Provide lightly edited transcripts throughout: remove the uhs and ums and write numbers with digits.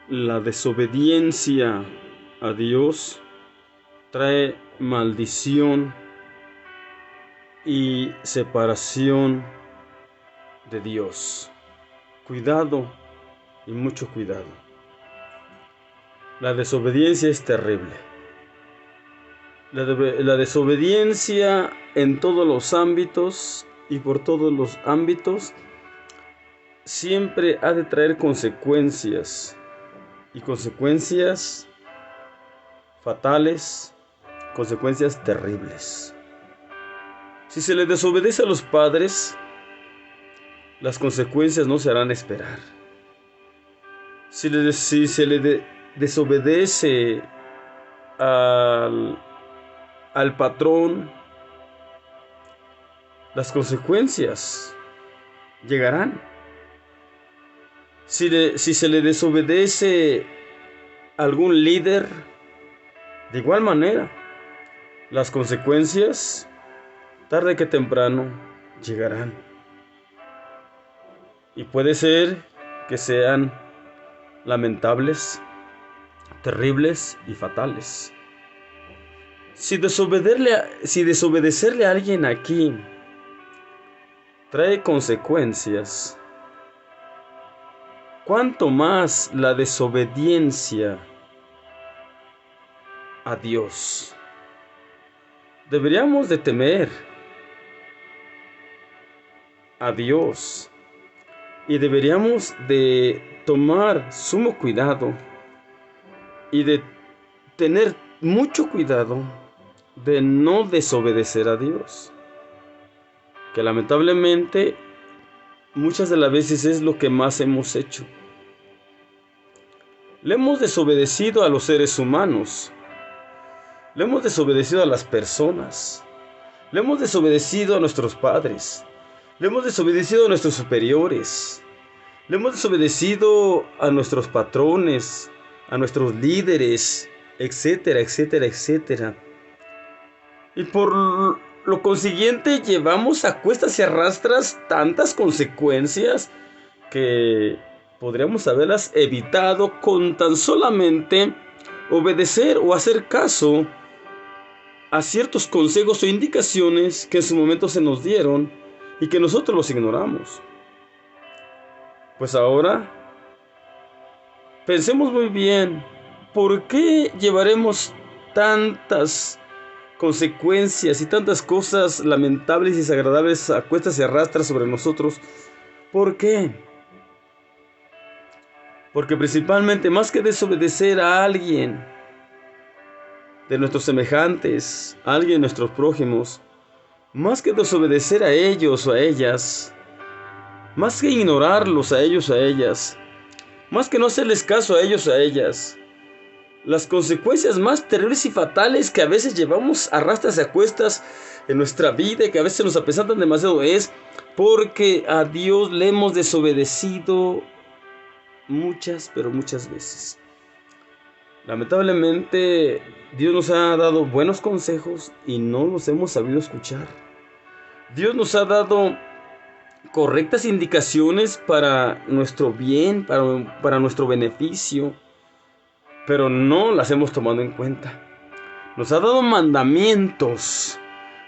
La desobediencia a Dios trae maldición y separación de Dios. Cuidado y mucho cuidado. La desobediencia es terrible. La desobediencia en todos los ámbitos y por todos los ámbitos siempre ha de traer consecuencias y consecuencias fatales, consecuencias terribles. Si se le desobedece a los padres, las consecuencias no se harán esperar. Si se le desobedece al, al patrón, las consecuencias llegarán. Si se le desobedece a algún líder, de igual manera, las consecuencias, tarde que temprano, llegarán. Y puede ser que sean lamentables, terribles y fatales. Si desobedecerle a alguien aquí trae consecuencias, ¿cuánto más la desobediencia a Dios? Deberíamos de temer a Dios y deberíamos de tomar sumo cuidado y de tener mucho cuidado de no desobedecer a Dios, que lamentablemente muchas de las veces es lo que más hemos hecho. Le hemos desobedecido a los seres humanos, le hemos desobedecido a las personas, le hemos desobedecido a nuestros padres, le hemos desobedecido a nuestros superiores, le hemos desobedecido a nuestros patrones, a nuestros líderes, etcétera, etcétera, etcétera. Y por lo consiguiente llevamos a cuestas y arrastras tantas consecuencias que podríamos haberlas evitado con tan solamente obedecer o hacer caso a ciertos consejos o indicaciones que en su momento se nos dieron y que nosotros los ignoramos. Pues ahora pensemos muy bien, ¿por qué llevaremos tantas consecuencias y tantas cosas lamentables y desagradables a cuestas y arrastras sobre nosotros? ¿Por qué? Porque principalmente, más que desobedecer a alguien de nuestros semejantes, a alguien de nuestros prójimos, más que desobedecer a ellos o a ellas, más que ignorarlos a ellos o a ellas, más que no hacerles caso a ellos o a ellas, las consecuencias más terribles y fatales que a veces llevamos a rastras y a cuestas en nuestra vida y que a veces nos apesantan demasiado es porque a Dios le hemos desobedecido muchas, pero muchas veces. Lamentablemente, Dios nos ha dado buenos consejos y no los hemos sabido escuchar. Dios nos ha dado correctas indicaciones para nuestro bien, para nuestro beneficio, pero no las hemos tomado en cuenta. Nos ha dado mandamientos,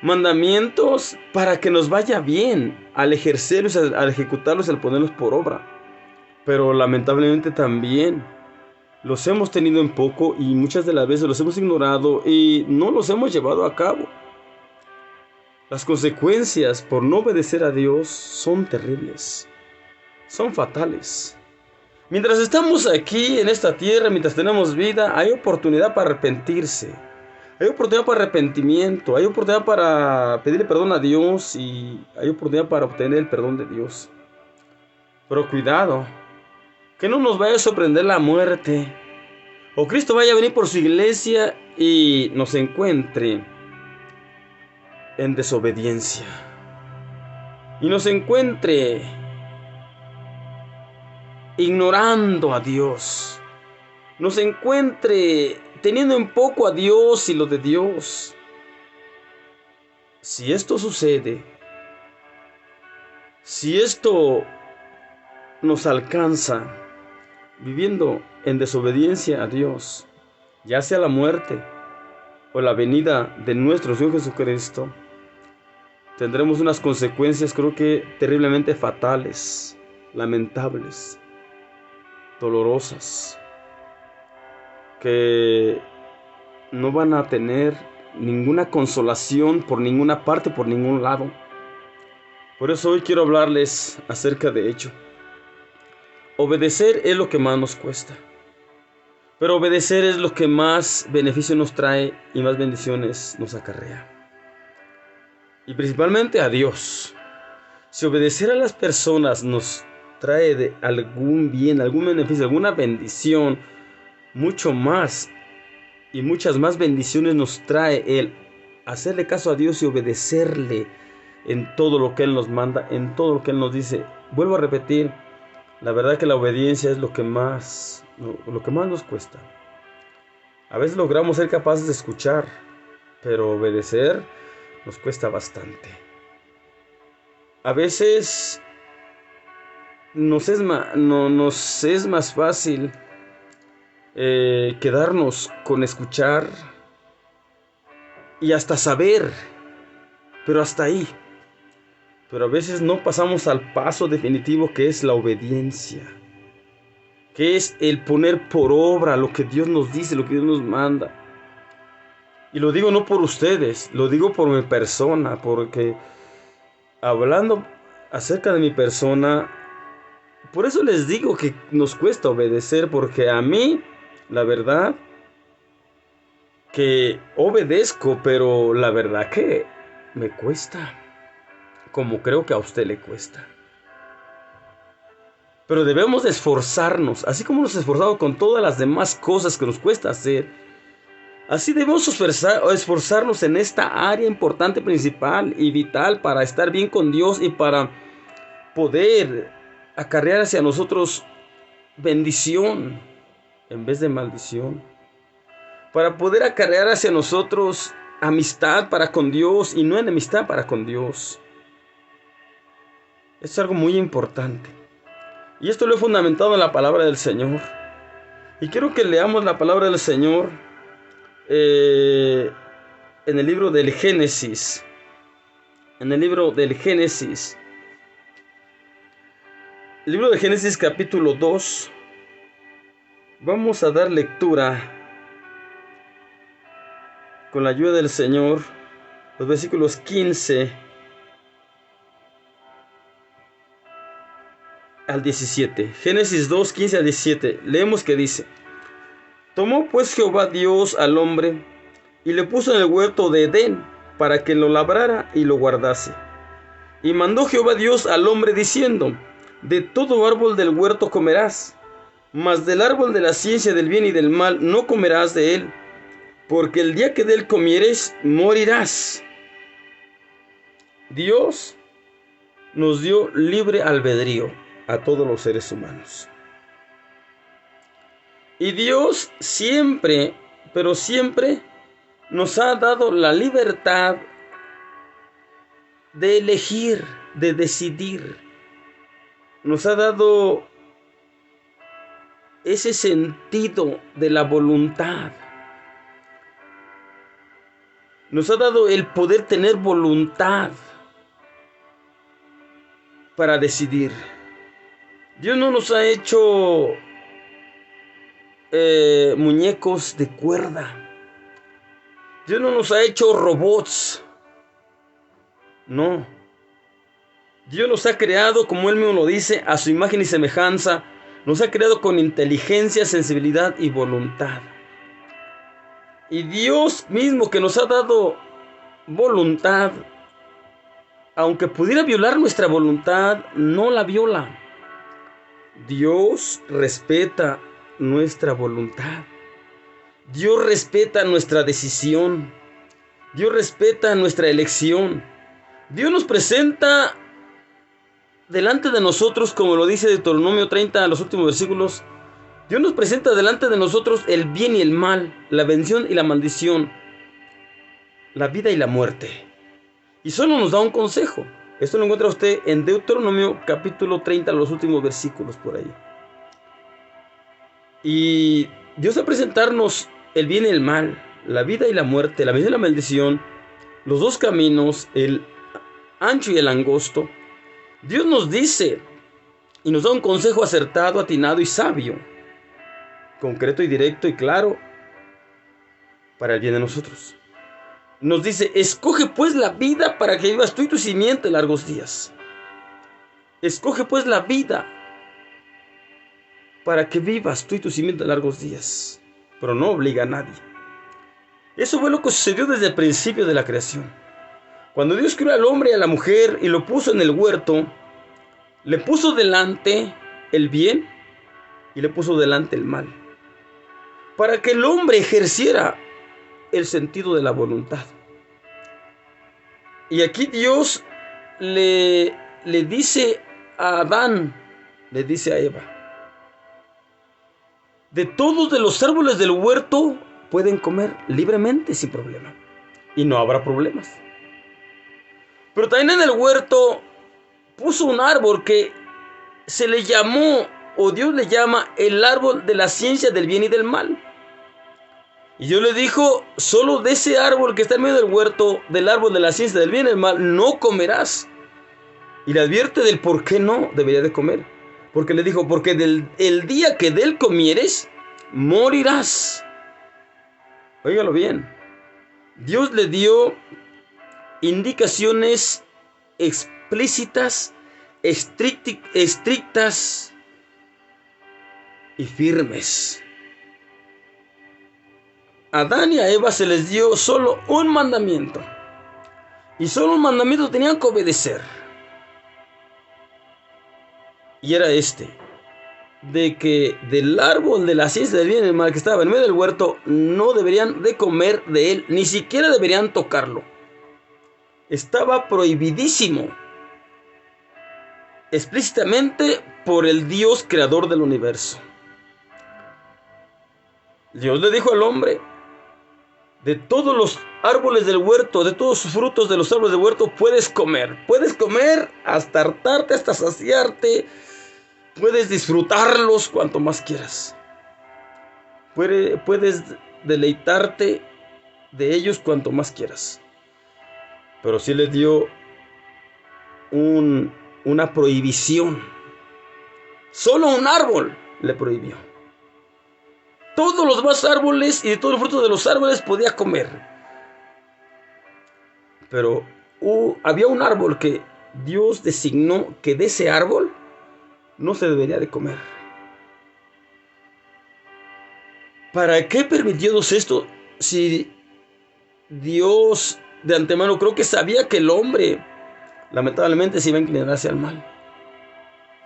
mandamientos para que nos vaya bien al ejercerlos, al ejecutarlos, al ponerlos por obra. Pero lamentablemente también los hemos tenido en poco y muchas de las veces los hemos ignorado y no los hemos llevado a cabo. Las consecuencias por no obedecer a Dios son terribles, son fatales. Mientras estamos aquí en esta tierra, mientras tenemos vida, hay oportunidad para arrepentirse. Hay oportunidad para arrepentimiento, hay oportunidad para pedirle perdón a Dios y hay oportunidad para obtener el perdón de Dios. Pero cuidado, que no nos vaya a sorprender la muerte. O Cristo vaya a venir por su iglesia y nos encuentre en desobediencia. Y nos encuentre ignorando a Dios. Nos encuentre teniendo en poco a Dios y lo de Dios. Si esto sucede, si esto nos alcanza, viviendo en desobediencia a Dios, ya sea la muerte o la venida de nuestro Señor Jesucristo, tendremos unas consecuencias, creo que terriblemente fatales, lamentables, dolorosas, que no van a tener ninguna consolación por ninguna parte, por ningún lado. Por eso hoy quiero hablarles acerca de ello. Obedecer es lo que más nos cuesta, pero obedecer es lo que más beneficio nos trae y más bendiciones nos acarrea. Y principalmente a Dios. Si obedecer a las personas nos trae de algún bien, algún beneficio, alguna bendición, mucho más y muchas más bendiciones nos trae el hacerle caso a Dios y obedecerle en todo lo que Él nos manda, en todo lo que Él nos dice. Vuelvo a repetir, la verdad que la obediencia es lo que más nos cuesta. A veces logramos ser capaces de escuchar, pero obedecer nos cuesta bastante. A veces nos es más fácil quedarnos con escuchar y hasta saber, pero hasta ahí. Pero a veces no pasamos al paso definitivo, que es la obediencia, que es el poner por obra lo que Dios nos dice, lo que Dios nos manda. Y lo digo no por ustedes, lo digo por mi persona, porque hablando acerca de mi persona, por eso les digo que nos cuesta obedecer, porque a mí, la verdad, que obedezco, pero la verdad que me cuesta, como creo que a usted le cuesta. Pero debemos esforzarnos, así como nos esforzamos con todas las demás cosas que nos cuesta hacer. Así debemos esforzarnos en esta área importante, principal y vital para estar bien con Dios y para poder acarrear hacia nosotros bendición en vez de maldición. Para poder acarrear hacia nosotros amistad para con Dios y no enemistad para con Dios. Es algo muy importante. Y esto lo he fundamentado en la palabra del Señor. Y quiero que leamos la palabra del Señor en el libro del Génesis. En el libro del Génesis. El libro de Génesis capítulo 2. Vamos a dar lectura con la ayuda del Señor. Los versículos 15 al 17. Génesis 2, 15 al 17. Leemos que dice: Tomó pues Jehová Dios al hombre y le puso en el huerto de Edén para que lo labrara y lo guardase. Y mandó Jehová Dios al hombre diciendo: De todo árbol del huerto comerás, mas del árbol de la ciencia del bien y del mal no comerás de él, porque el día que de él comieres morirás. Dios nos dio libre albedrío a todos los seres humanos. Y Dios siempre, pero siempre, nos ha dado la libertad de elegir, de decidir. Nos ha dado ese sentido de la voluntad. Nos ha dado el poder tener voluntad para decidir. Dios no nos ha hecho muñecos de cuerda. Dios no nos ha hecho robots. No. Dios nos ha creado, como Él mismo lo dice, a su imagen y semejanza. Nos ha creado con inteligencia, sensibilidad y voluntad. Y Dios mismo, que nos ha dado voluntad, aunque pudiera violar nuestra voluntad, no la viola. Dios respeta nuestra voluntad. Dios respeta nuestra decisión. Dios respeta nuestra elección. Dios nos presenta delante de nosotros, como lo dice Deuteronomio 30, en los últimos versículos. Dios nos presenta delante de nosotros el bien y el mal, la bendición y la maldición, la vida y la muerte. Y solo nos da un consejo. Esto lo encuentra usted en Deuteronomio capítulo 30, los últimos versículos por ahí. Y Dios, al presentarnos el bien y el mal, la vida y la muerte, la vida y la maldición, los dos caminos, el ancho y el angosto, Dios nos dice y nos da un consejo acertado, atinado y sabio, concreto y directo y claro, para el bien de nosotros. Nos dice: escoge pues la vida para que vivas tú y tu simiente largos días. Escoge pues la vida para que vivas tú y tu simiente largos días, pero no obliga a nadie. Eso fue lo que sucedió desde el principio de la creación. Cuando Dios creó al hombre y a la mujer y lo puso en el huerto, le puso delante el bien y le puso delante el mal, para que el hombre ejerciera el sentido de la voluntad. Y aquí Dios le dice a Adán, le dice a Eva: de todos de los árboles del huerto pueden comer libremente sin problema, y no habrá problemas. Pero también en el huerto puso un árbol que se le llamó, o Dios le llama, el árbol de la ciencia del bien y del mal. Y Dios le dijo: solo de ese árbol que está en medio del huerto, del árbol de la ciencia del bien y del mal, no comerás. Y le advierte del por qué no debería de comer. Porque le dijo: porque el día que de él comieres, morirás. Óigalo bien. Dios le dio indicaciones explícitas, estrictas y firmes. A Adán y a Eva se les dio solo un mandamiento. Y solo un mandamiento tenían que obedecer. Y era este: de que del árbol de la ciencia del bien y del mal que estaba en medio del huerto, no deberían de comer de él, ni siquiera deberían tocarlo. Estaba prohibidísimo, explícitamente, por el Dios creador del universo. Dios le dijo al hombre: de todos los árboles del huerto, de todos sus frutos de los árboles del huerto puedes comer. Puedes comer hasta hartarte, hasta saciarte. Puedes disfrutarlos cuanto más quieras. Puedes deleitarte de ellos cuanto más quieras. Pero sí les dio una prohibición. Solo un árbol le prohibió. Todos los demás árboles y de todos los frutos de los árboles podía comer. Pero había un árbol que Dios designó que de ese árbol no se debería de comer. ¿Para qué permitió Dios esto? Si Dios de antemano creo que sabía que el hombre lamentablemente se iba a inclinar hacia el mal.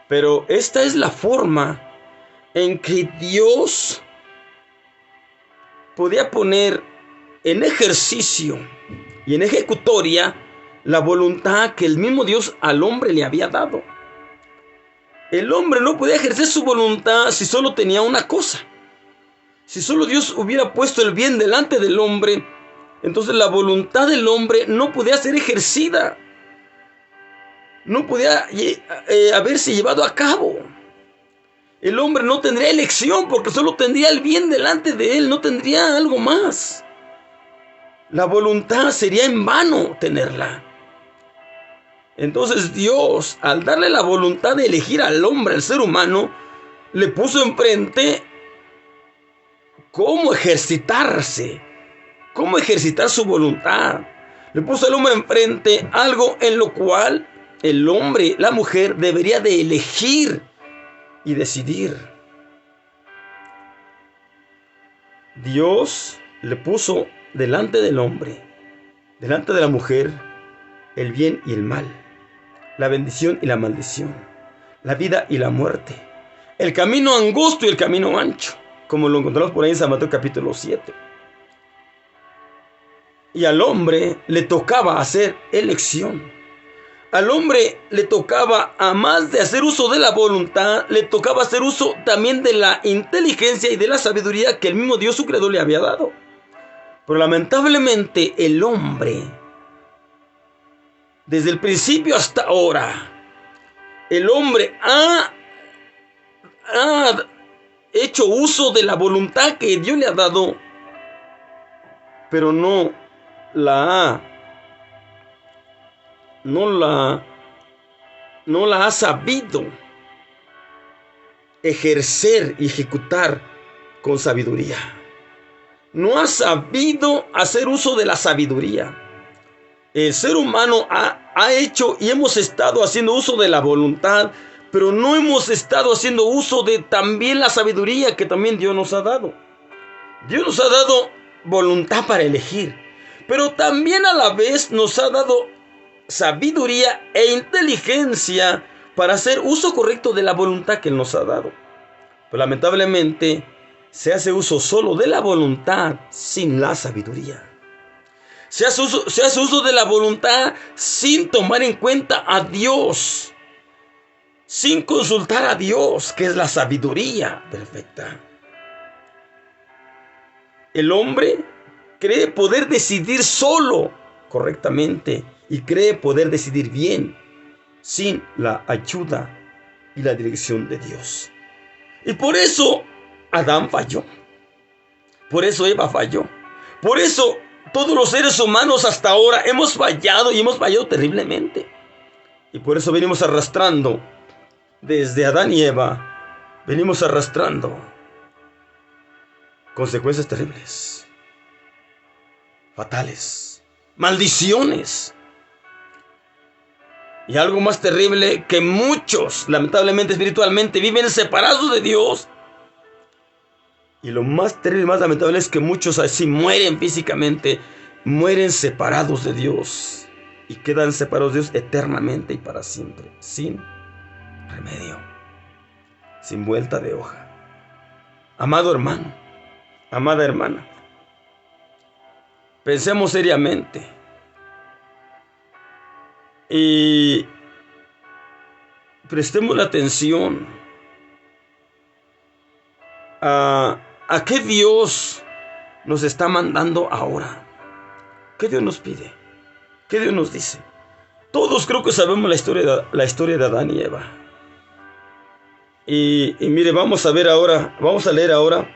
Pero esta es la forma en que Dios podía poner en ejercicio y en ejecutoria la voluntad que el mismo Dios al hombre le había dado. El hombre no podía ejercer su voluntad si solo tenía una cosa. Si solo Dios hubiera puesto el bien delante del hombre, entonces la voluntad del hombre no podía ser ejercida. No podía haberse llevado a cabo. El hombre no tendría elección porque solo tendría el bien delante de él, no tendría algo más. La voluntad sería en vano tenerla. Entonces Dios, al darle la voluntad de elegir al hombre, al ser humano, le puso enfrente cómo ejercitarse, cómo ejercitar su voluntad. Le puso al hombre enfrente algo en lo cual el hombre, la mujer, debería de elegir y decidir. Dios le puso delante del hombre, delante de la mujer, el bien y el mal, la bendición y la maldición, la vida y la muerte, el camino angosto y el camino ancho, como lo encontramos por ahí en San Mateo capítulo 7. Y al hombre le tocaba hacer elección. Al hombre le tocaba, a más de hacer uso de la voluntad, le tocaba hacer uso también de la inteligencia y de la sabiduría que el mismo Dios su creador le había dado. Pero lamentablemente el hombre, desde el principio hasta ahora, el hombre ha hecho uso de la voluntad que Dios le ha dado, pero no la ha sabido ejercer y ejecutar con sabiduría. No ha sabido hacer uso de la sabiduría. El ser humano ha hecho y hemos estado haciendo uso de la voluntad, pero no hemos estado haciendo uso de también la sabiduría que también Dios nos ha dado. Dios nos ha dado voluntad para elegir, pero también a la vez nos ha dado sabiduría e inteligencia para hacer uso correcto de la voluntad que Él nos ha dado. Pero lamentablemente se hace uso solo de la voluntad sin la sabiduría. Se hace uso de la voluntad sin tomar en cuenta a Dios, sin consultar a Dios, que es la sabiduría perfecta. El hombre cree poder decidir solo correctamente y cree poder decidir bien sin la ayuda y la dirección de Dios. Y por eso Adán falló. Por eso Eva falló. Por eso todos los seres humanos hasta ahora hemos fallado y hemos fallado terriblemente. Y por eso venimos arrastrando, desde Adán y Eva, venimos arrastrando consecuencias terribles, fatales, maldiciones. Y algo más terrible, que muchos, lamentablemente espiritualmente, viven separados de Dios. Y lo más terrible, más lamentable es que muchos así mueren físicamente, mueren separados de Dios y quedan separados de Dios eternamente y para siempre, sin remedio, sin vuelta de hoja. Amado hermano, amada hermana, pensemos seriamente y prestemos la atención a qué Dios nos está mandando ahora. ¿Qué Dios nos pide? ¿Qué Dios nos dice? Todos creo que sabemos la historia de Adán y Eva. Y mire, vamos a leer ahora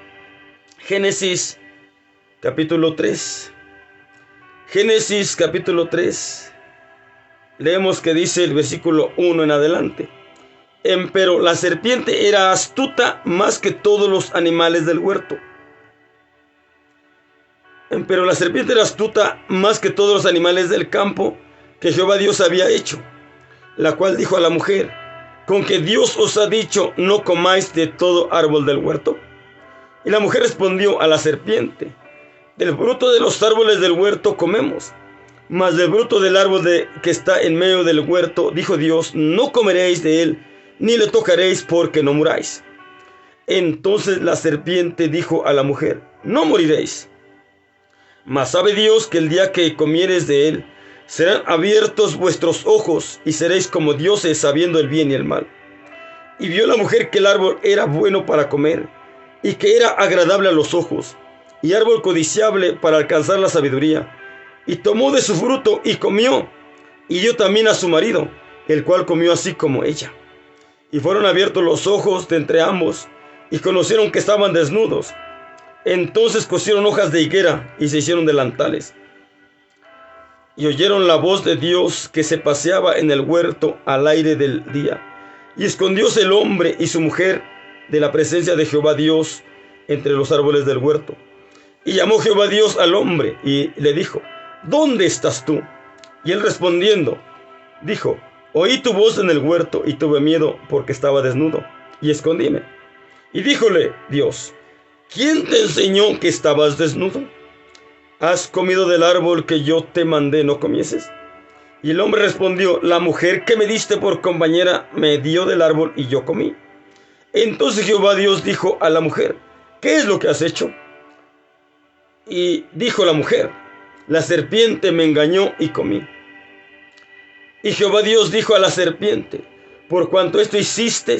Génesis capítulo 3. Génesis capítulo 3. Leemos que dice el versículo 1 en adelante. Empero la serpiente era astuta más que todos los animales del huerto. Empero la serpiente era astuta más que todos los animales del campo que Jehová Dios había hecho, la cual dijo a la mujer: ¿con que Dios os ha dicho, no comáis de todo árbol del huerto? Y la mujer respondió a la serpiente: del fruto de los árboles del huerto comemos, mas del fruto del árbol que está en medio del huerto, dijo Dios, no comeréis de él, ni le tocaréis, porque no muráis. Entonces la serpiente dijo a la mujer: no moriréis. Mas sabe Dios que el día que comiereis de él, serán abiertos vuestros ojos, y seréis como dioses, sabiendo el bien y el mal. Y vio la mujer que el árbol era bueno para comer, y que era agradable a los ojos, y árbol codiciable para alcanzar la sabiduría. Y tomó de su fruto y comió, y dio también a su marido, el cual comió así como ella. Y fueron abiertos los ojos de entre ambos, y conocieron que estaban desnudos. Entonces cosieron hojas de higuera, y se hicieron delantales. Y oyeron la voz de Dios que se paseaba en el huerto al aire del día. Y escondióse el hombre y su mujer de la presencia de Jehová Dios entre los árboles del huerto. Y llamó Jehová Dios al hombre, y le dijo: ¿dónde estás tú? Y él respondiendo, dijo: oí tu voz en el huerto, y tuve miedo porque estaba desnudo, y escondíme. Y díjole Dios: ¿quién te enseñó que estabas desnudo? ¿Has comido del árbol que yo te mandé no comieses? Y el hombre respondió: la mujer que me diste por compañera me dio del árbol y yo comí. Entonces Jehová Dios dijo a la mujer: ¿qué es lo que has hecho? Y dijo la mujer: la serpiente me engañó y comí. Y Jehová Dios dijo a la serpiente: por cuanto esto hiciste,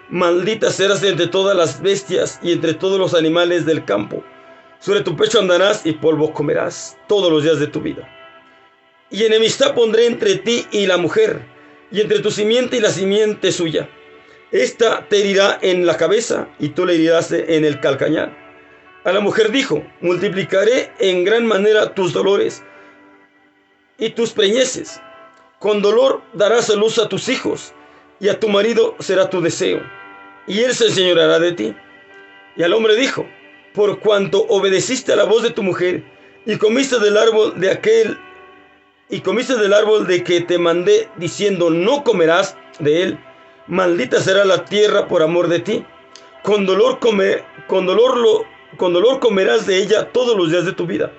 maldita serás entre todas las bestias y entre todos los animales del campo. Sobre tu pecho andarás y polvo comerás todos los días de tu vida. Y enemistad pondré entre ti y la mujer, y entre tu simiente y la simiente suya. Esta te herirá en la cabeza y tú le herirás en el calcañar. A la mujer dijo: multiplicaré en gran manera tus dolores y tus preñeces. Con dolor darás a luz a tus hijos, y a tu marido será tu deseo, y él se enseñoreará de ti. Y al hombre dijo: por cuanto obedeciste a la voz de tu mujer, y comiste del árbol de que te mandé, diciendo: no comerás de él, maldita será la tierra por amor de ti. Con dolor comerás de ella todos los días de tu vida.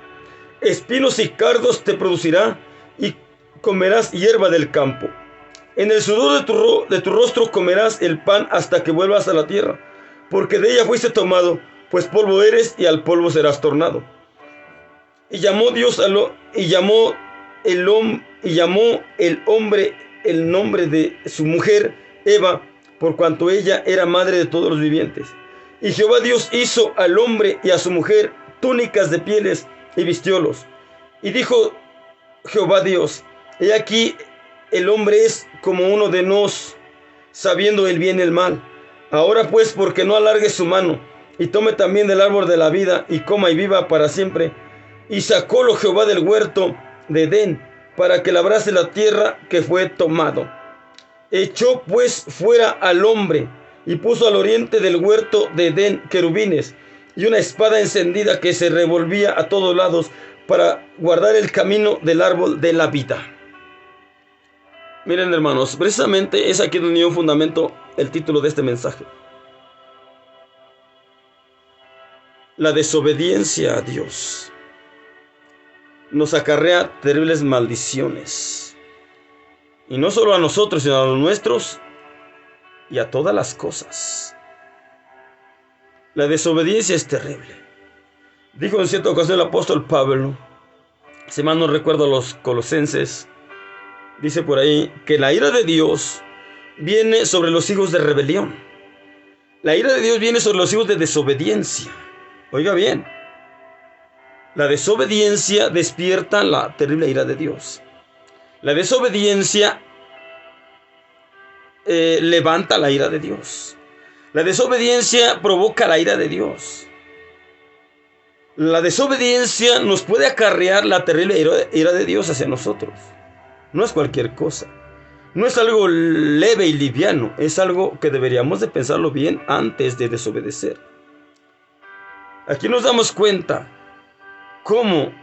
Espinos y cardos te producirá, y comerás hierba del campo. En el sudor de tu rostro comerás el pan hasta que vuelvas a la tierra, porque de ella fuiste tomado, pues polvo eres y al polvo serás tornado. Y llamó el hombre el nombre de su mujer Eva, por cuanto ella era madre de todos los vivientes. Y Jehová Dios hizo al hombre y a su mujer túnicas de pieles y vistiólos. Y dijo Jehová Dios: he aquí, el hombre es como uno de nos, sabiendo el bien y el mal. Ahora pues, porque no alargue su mano, y tome también del árbol de la vida, y coma y viva para siempre. Y sacólo Jehová del huerto de Edén, para que labrase la tierra que fue tomado. Echó pues fuera al hombre, y puso al oriente del huerto de Edén querubines, y una espada encendida que se revolvía a todos lados, para guardar el camino del árbol de la vida. Miren, hermanos, precisamente es aquí donde dio un fundamento el título de este mensaje: la desobediencia a Dios nos acarrea terribles maldiciones, y no solo a nosotros, sino a los nuestros y a todas las cosas. La desobediencia es terrible. Dijo en cierta ocasión el apóstol Pablo, si mal no recuerdo, a los Colosenses, dice por ahí que la ira de Dios viene sobre los hijos de rebelión. La ira de Dios viene sobre los hijos de desobediencia. Oiga bien, la desobediencia despierta la terrible ira de Dios. La desobediencia levanta la ira de Dios. La desobediencia provoca la ira de Dios. La desobediencia nos puede acarrear la terrible ira de Dios hacia nosotros. No es cualquier cosa. No es algo leve y liviano. Es algo que deberíamos de pensarlo bien antes de desobedecer. Aquí nos damos cuenta cómo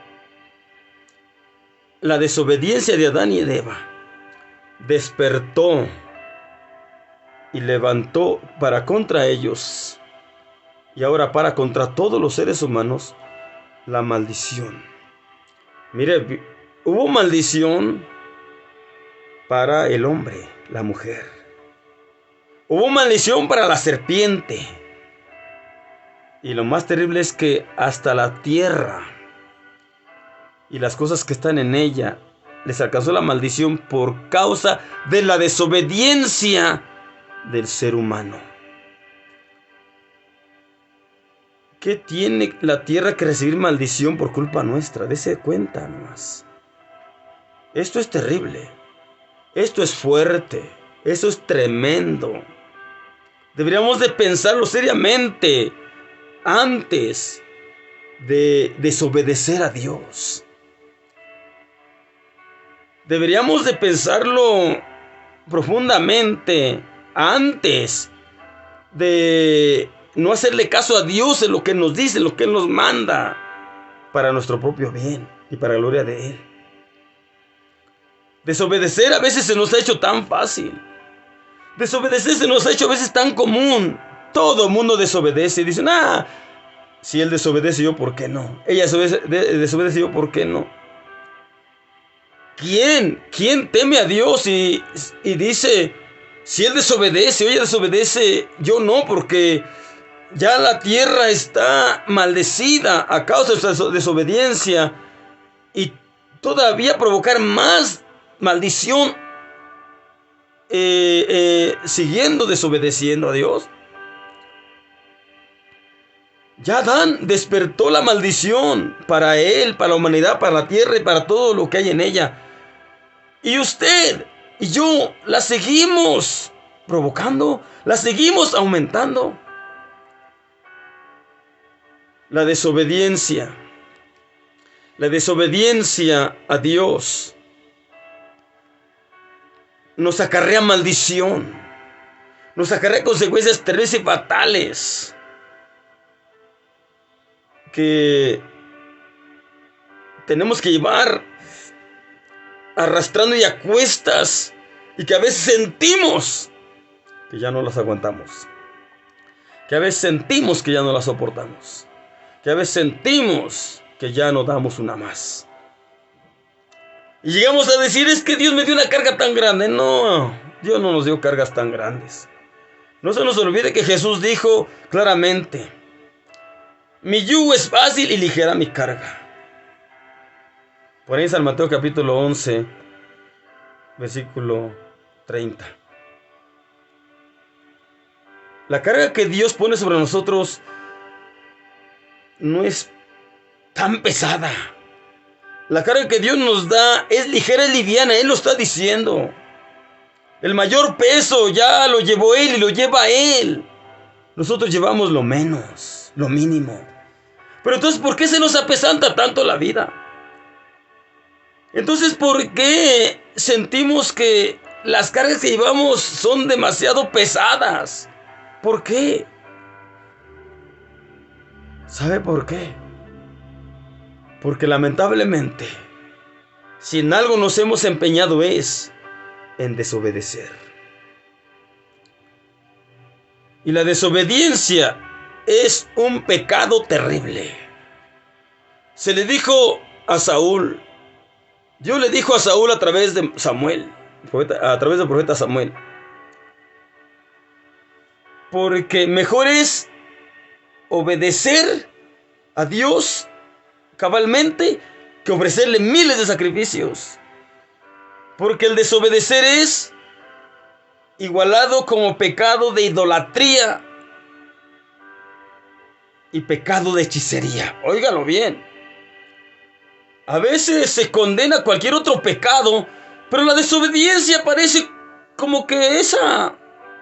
la desobediencia de Adán y de Eva despertó y levantó para contra ellos, y ahora para contra todos los seres humanos, la maldición. Mire, hubo maldición para el hombre, la mujer. Hubo maldición para la serpiente. Y lo más terrible es que hasta la tierra y las cosas que están en ella les alcanzó la maldición por causa de la desobediencia del ser humano. ¿Qué tiene la tierra que recibir maldición por culpa nuestra? Dese cuenta nomás. Esto es terrible. Esto es fuerte. Eso es tremendo. Deberíamos de pensarlo seriamente antes de desobedecer a Dios. Deberíamos de pensarlo profundamente antes de no hacerle caso a Dios en lo que nos dice, en lo que Él nos manda, para nuestro propio bien y para la gloria de Él. Desobedecer a veces se nos ha hecho tan fácil. Desobedecer se nos ha hecho a veces tan común. Todo el mundo desobedece y dicen: si él desobedece, yo ¿por qué no? Ella desobedece, yo ¿por qué no? ¿Quién teme a Dios y dice: si él desobedece o ella desobedece, yo no, porque ya la tierra está maldecida a causa de su desobediencia, y todavía provocar más maldición siguiendo desobedeciendo a Dios? Ya Adán despertó la maldición para él, para la humanidad, para la tierra y para todo lo que hay en ella. Y usted y yo la seguimos. provocando, la seguimos aumentando. La desobediencia a Dios nos acarrea maldición, nos acarrea consecuencias terribles y fatales que tenemos que llevar arrastrando y a cuestas, y que a veces sentimos que ya no las aguantamos, que a veces sentimos que ya no las soportamos, que a veces sentimos que ya no damos una más. Y llegamos a decir, es que Dios me dio una carga tan grande. No, Dios no nos dio cargas tan grandes. No se nos olvide que Jesús dijo claramente, mi yugo es fácil y ligera mi carga. Por ahí en San Mateo capítulo 11, versículo 30. La carga que Dios pone sobre nosotros no es tan pesada. La carga que Dios nos da es ligera y liviana. Él lo está diciendo. El mayor peso ya lo llevó Él y lo lleva Él. Nosotros llevamos lo menos, lo mínimo. Pero entonces, ¿por qué se nos apesanta tanto la vida? Entonces, ¿por qué sentimos que las cargas que llevamos son demasiado pesadas? ¿Por qué? ¿Sabe por qué? Porque lamentablemente, si en algo nos hemos empeñado es en desobedecer. Y la desobediencia es un pecado terrible. Se le dijo a Saúl, Dios le dijo a Saúl a través de Samuel, a través del profeta Samuel, porque mejor es obedecer a Dios cabalmente que ofrecerle miles de sacrificios, porque el desobedecer es igualado como pecado de idolatría y pecado de hechicería. Óigalo bien. A veces se condena cualquier otro pecado, pero la desobediencia parece como que esa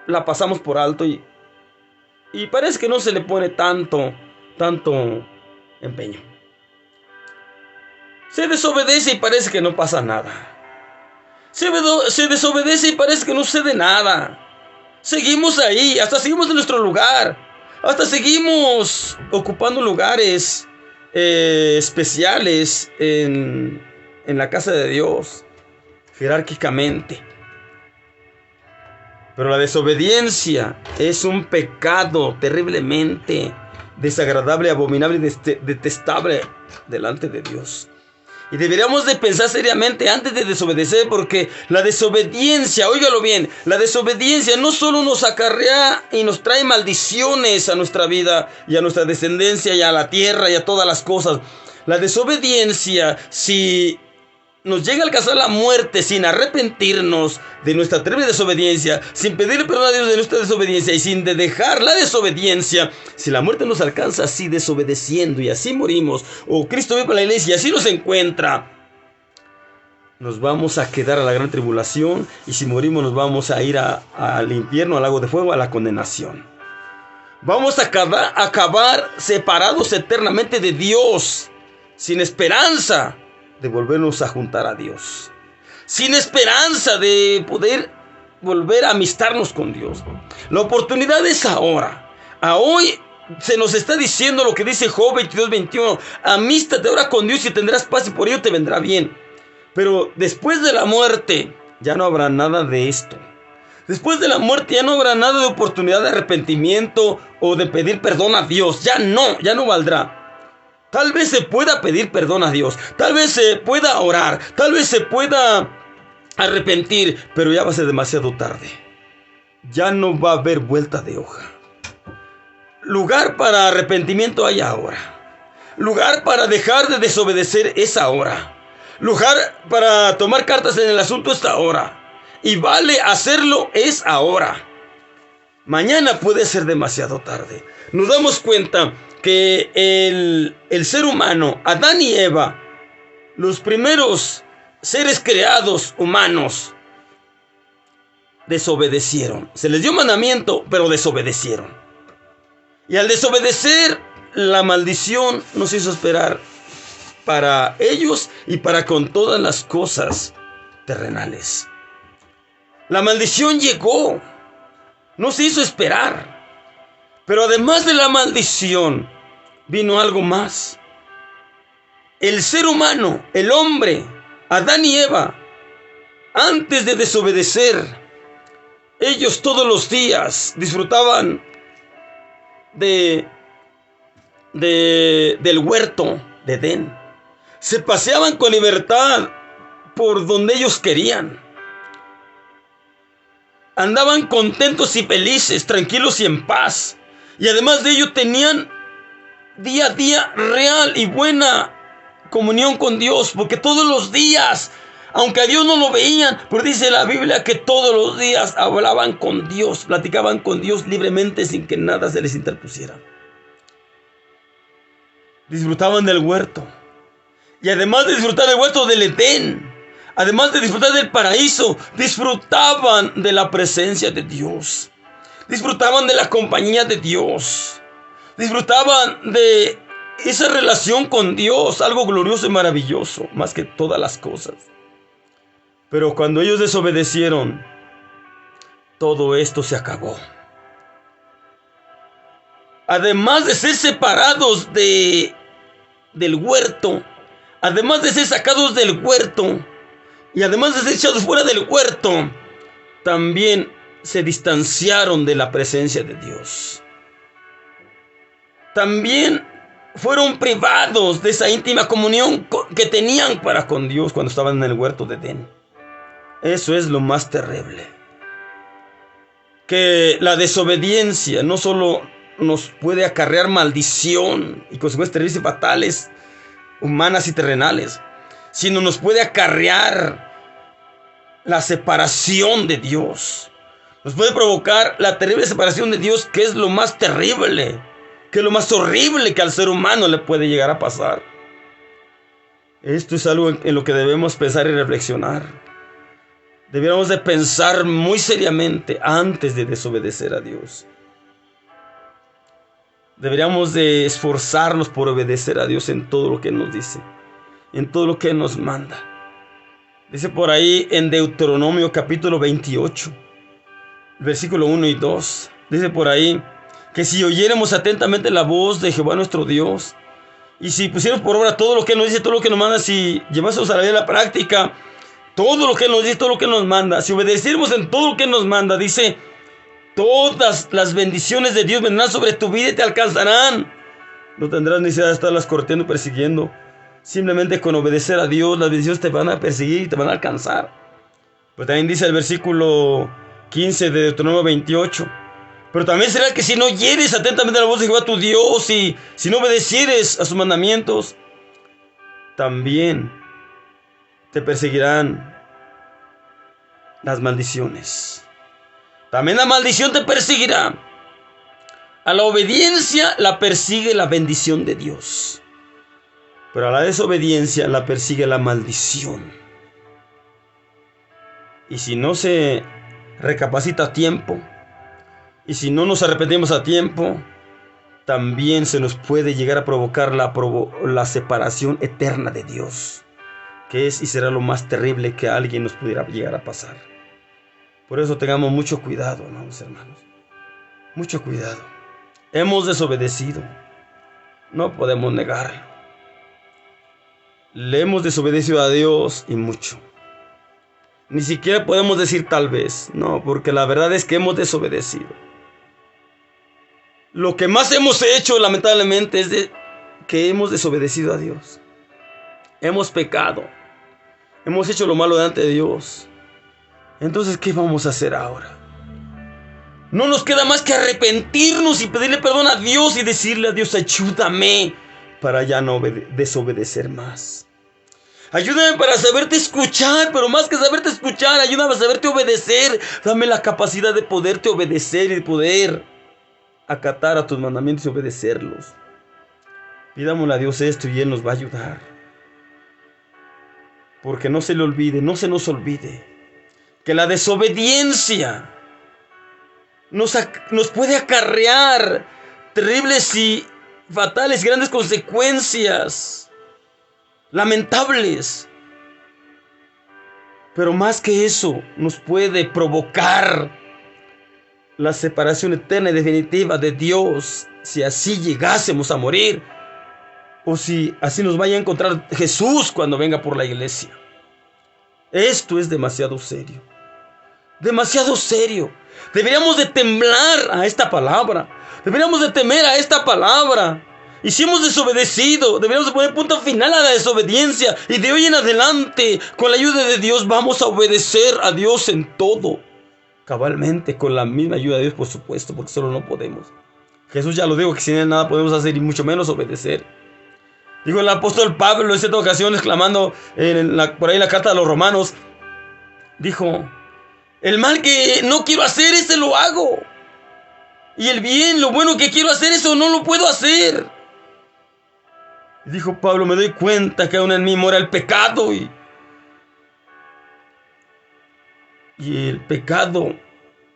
la pasamos por alto y parece que no se le pone tanto empeño. Se desobedece y parece que no pasa nada. Se desobedece y parece que no sucede nada. Seguimos ahí, hasta seguimos en nuestro lugar, hasta seguimos ocupando lugares especiales en la casa de Dios, jerárquicamente. Pero la desobediencia es un pecado terriblemente desagradable, abominable y detestable delante de Dios. Y deberíamos de pensar seriamente antes de desobedecer, porque la desobediencia, óigalo bien, la desobediencia no solo nos acarrea y nos trae maldiciones a nuestra vida y a nuestra descendencia y a la tierra y a todas las cosas. La desobediencia, si nos llega a alcanzar la muerte sin arrepentirnos de nuestra terrible desobediencia, sin pedirle perdón a Dios de nuestra desobediencia y sin dejar la desobediencia, si la muerte nos alcanza así desobedeciendo y así morimos, o Cristo viene para la iglesia y así nos encuentra, nos vamos a quedar a la gran tribulación, y si morimos nos vamos a ir al infierno, al lago de fuego, a la condenación. Vamos a acabar separados eternamente de Dios, sin esperanza de volvernos a juntar a Dios, sin esperanza de poder volver a amistarnos con Dios. La oportunidad es ahora. A hoy se nos está diciendo lo que dice Job 22:21. Amístate ahora con Dios y tendrás paz, y por ello te vendrá bien. Pero después de la muerte ya no habrá nada de esto. Después de la muerte ya no habrá nada de oportunidad de arrepentimiento o de pedir perdón a Dios. Ya no valdrá. Tal vez se pueda pedir perdón a Dios, tal vez se pueda orar, tal vez se pueda arrepentir, pero ya va a ser demasiado tarde. Ya no va a haber vuelta de hoja. Lugar para arrepentimiento hay ahora. Lugar para dejar de desobedecer es ahora. Lugar para tomar cartas en el asunto es ahora. Y vale hacerlo es ahora. Mañana puede ser demasiado tarde. Nos damos cuenta que el ser humano, Adán y Eva, los primeros seres creados humanos, desobedecieron. Se les dio mandamiento, pero desobedecieron. Y al desobedecer, la maldición nos hizo esperar para ellos y para con todas las cosas terrenales. La maldición llegó, no se hizo esperar. Pero además de la maldición, vino algo más. El ser humano, el hombre, Adán y Eva, antes de desobedecer, ellos todos los días disfrutaban del huerto de Edén. Se paseaban con libertad por donde ellos querían. Andaban contentos y felices, tranquilos y en paz. Y además de ello tenían día a día real y buena comunión con Dios, porque todos los días, aunque a Dios no lo veían, pero dice la Biblia que todos los días hablaban con Dios, platicaban con Dios libremente sin que nada se les interpusiera. Disfrutaban del huerto. Y además de disfrutar del huerto del Edén, además de disfrutar del paraíso, disfrutaban de la presencia de Dios. Disfrutaban de la compañía de Dios. Disfrutaban de esa relación con Dios, algo glorioso y maravilloso, más que todas las cosas. Pero cuando ellos desobedecieron, todo esto se acabó. Además de ser separados del huerto, además de ser sacados del huerto, y además de ser echados fuera del huerto, también se distanciaron de la presencia de Dios. También fueron privados de esa íntima comunión que tenían para con Dios cuando estaban en el huerto de Edén. Eso es lo más terrible. Que la desobediencia no solo nos puede acarrear maldición y consecuencias terribles y fatales, humanas y terrenales, sino nos puede acarrear la separación de Dios. Nos puede provocar la terrible separación de Dios, que es lo más terrible, que es lo más horrible que al ser humano le puede llegar a pasar. Esto es algo en lo que debemos pensar y reflexionar. Deberíamos de pensar muy seriamente antes de desobedecer a Dios. Deberíamos de esforzarnos por obedecer a Dios en todo lo que nos dice, en todo lo que nos manda. Dice por ahí en Deuteronomio capítulo 28, versículo 1 y 2. Dice por ahí que si oyéramos atentamente la voz de Jehová nuestro Dios, y si pusiéramos por obra todo lo que nos dice, todo lo que nos manda, si llevásemos a la vida, a la práctica, todo lo que nos dice, todo lo que nos manda, si obedeciéramos en todo lo que nos manda, dice, todas las bendiciones de Dios vendrán sobre tu vida y te alcanzarán. No tendrás necesidad de estarlas corriendo y persiguiendo. Simplemente con obedecer a Dios, las bendiciones te van a perseguir y te van a alcanzar. Pero también dice el versículo 15 de Deuteronomio 28. Pero también será que si no oyeres atentamente a la voz de Jehová tu Dios y si no obedecieres a sus mandamientos, también te perseguirán las maldiciones. También la maldición te perseguirá. A la obediencia la persigue la bendición de Dios, pero a la desobediencia la persigue la maldición. Y si no se recapacita a tiempo, y si no nos arrepentimos a tiempo, también se nos puede llegar a provocar la separación eterna de Dios, que es y será lo más terrible que a alguien nos pudiera llegar a pasar. Por eso tengamos mucho cuidado, amados hermanos. Mucho cuidado. Hemos desobedecido. No podemos negarlo. Le hemos desobedecido a Dios y mucho. Ni siquiera podemos decir tal vez. No, porque la verdad es que hemos desobedecido. Lo que más hemos hecho, lamentablemente, es que hemos desobedecido a Dios. Hemos pecado. Hemos hecho lo malo delante de Dios. Entonces, ¿qué vamos a hacer ahora? No nos queda más que arrepentirnos y pedirle perdón a Dios y decirle a Dios, ayúdame para ya no desobedecer más. Ayúdame para saberte escuchar, pero más que saberte escuchar, ayúdame a saberte obedecer. Dame la capacidad de poderte obedecer y de poder acatar a tus mandamientos y obedecerlos. Pidámosle a Dios esto y Él nos va a ayudar. Porque no se le olvide, no se nos olvide que la desobediencia nos puede acarrear terribles y fatales, grandes consecuencias, lamentables. Pero más que eso, nos puede provocar la separación eterna y definitiva de Dios, si así llegásemos a morir, o si así nos vaya a encontrar Jesús cuando venga por la iglesia. Esto es demasiado serio. Demasiado serio. Deberíamos de temblar a esta palabra. Deberíamos de temer a esta palabra. Y si hemos desobedecido, deberíamos de poner punto final a la desobediencia. Y de hoy en adelante, con la ayuda de Dios, vamos a obedecer a Dios en todo. Cabalmente, con la misma ayuda de Dios, por supuesto, porque solo no podemos. Jesús ya lo dijo, que sin Él nada podemos hacer y mucho menos obedecer. Dijo el apóstol Pablo en cierta ocasión, exclamando por ahí en la carta a los romanos, dijo: el mal que no quiero hacer, ese lo hago. Y el bien, lo bueno que quiero hacer, eso no lo puedo hacer. Dijo Pablo: me doy cuenta que aún en mí mora el pecado. Y el pecado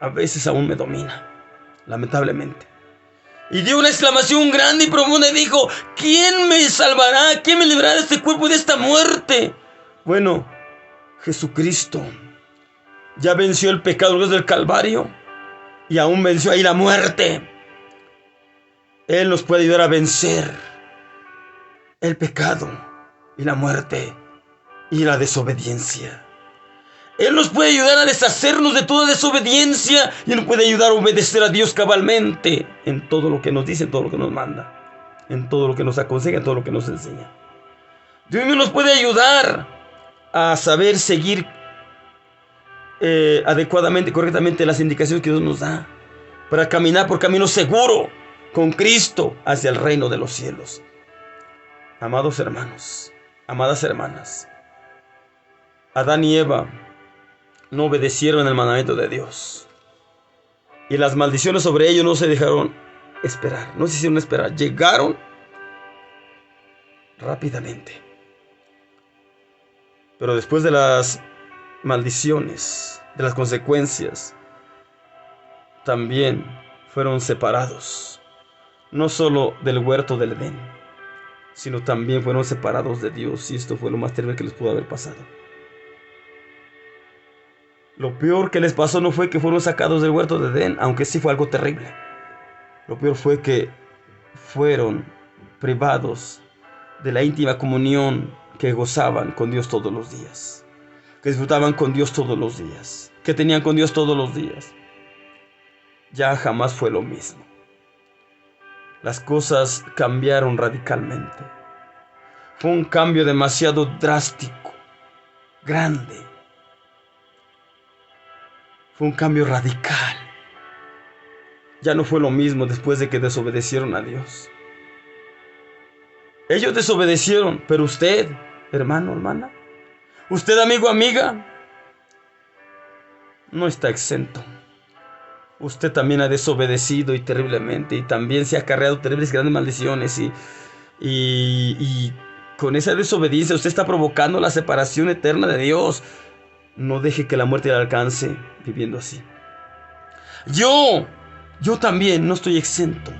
a veces aún me domina, lamentablemente. Y dio una exclamación grande y profunda y dijo: ¿quién me salvará? ¿Quién me librará de este cuerpo y de esta muerte? Bueno, Jesucristo ya venció el pecado desde el Calvario y aún venció ahí la muerte. Él nos puede ayudar a vencer el pecado y la muerte y la desobediencia. Él nos puede ayudar a deshacernos de toda desobediencia y nos puede ayudar a obedecer a Dios cabalmente en todo lo que nos dice, en todo lo que nos manda, en todo lo que nos aconseja, en todo lo que nos enseña. Dios nos puede ayudar a saber seguir adecuadamente, correctamente las indicaciones que Dios nos da para caminar por camino seguro con Cristo hacia el reino de los cielos. Amados hermanos, amadas hermanas, Adán y Eva no obedecieron el mandamiento de Dios y las maldiciones sobre ellos no se dejaron esperar, no se hicieron esperar, llegaron rápidamente. Pero después de las maldiciones, de las consecuencias, también fueron separados, no solo del huerto del Edén, sino también fueron separados de Dios, y esto fue lo más terrible que les pudo haber pasado. Lo peor que les pasó no fue que fueron sacados del huerto de Edén, aunque sí fue algo terrible. Lo peor fue que fueron privados de la íntima comunión que gozaban con Dios todos los días, que disfrutaban con Dios todos los días, que tenían con Dios todos los días. Ya jamás fue lo mismo. Las cosas cambiaron radicalmente. Fue un cambio demasiado drástico, grande. Fue un cambio radical. Ya no fue lo mismo después de que desobedecieron a Dios. Ellos desobedecieron, pero usted, hermano, hermana, usted, amigo, amiga, no está exento. Usted también ha desobedecido y terriblemente, y también se ha acarreado terribles grandes maldiciones, y con esa desobediencia usted está provocando la separación eterna de Dios. No deje que la muerte le alcance viviendo así. Yo también no estoy exento.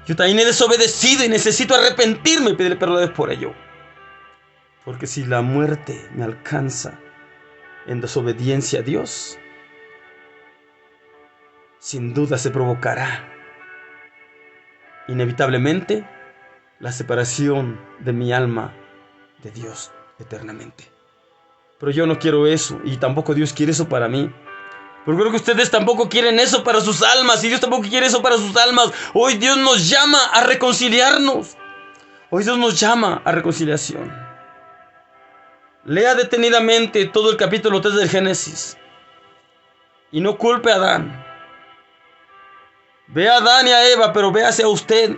Yo también he desobedecido y necesito arrepentirme y pedirle perdón por ello. Porque si la muerte me alcanza en desobediencia a Dios, sin duda se provocará inevitablemente la separación de mi alma de Dios eternamente. Pero yo no quiero eso, y tampoco Dios quiere eso para mí. Pero creo que ustedes tampoco quieren eso para sus almas, y Dios tampoco quiere eso para sus almas. Hoy Dios nos llama a reconciliarnos. Hoy Dios nos llama a reconciliación. Lea detenidamente todo el capítulo 3 del Génesis y no culpe a Adán. Ve a Adán y a Eva, pero véase a usted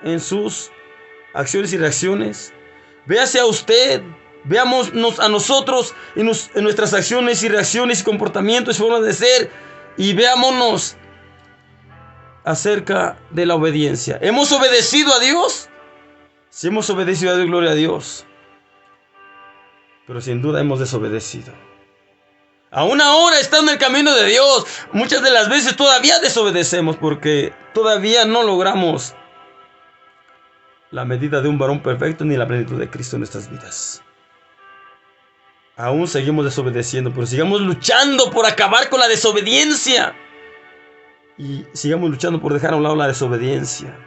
en sus acciones y reacciones. Véase a usted. Veámonos a nosotros en nuestras acciones y reacciones y comportamientos y formas de ser, y veámonos acerca de la obediencia. ¿Hemos obedecido a Dios? Si hemos obedecido a Dios, gloria a Dios. Pero sin duda hemos desobedecido. Aún ahora estando en el camino de Dios, muchas de las veces todavía desobedecemos porque todavía no logramos la medida de un varón perfecto ni la plenitud de Cristo en nuestras vidas. Aún seguimos desobedeciendo, pero sigamos luchando por acabar con la desobediencia. Y sigamos luchando por dejar a un lado la desobediencia.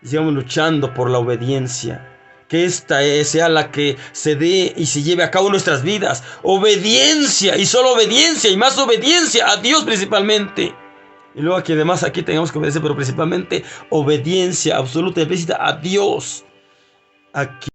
Y sigamos luchando por la obediencia. Que esta sea la que se dé y se lleve a cabo en nuestras vidas. Obediencia y solo obediencia y más obediencia a Dios principalmente. Y luego aquí además aquí tengamos que obedecer, pero principalmente obediencia absoluta y explícita a Dios. Aquí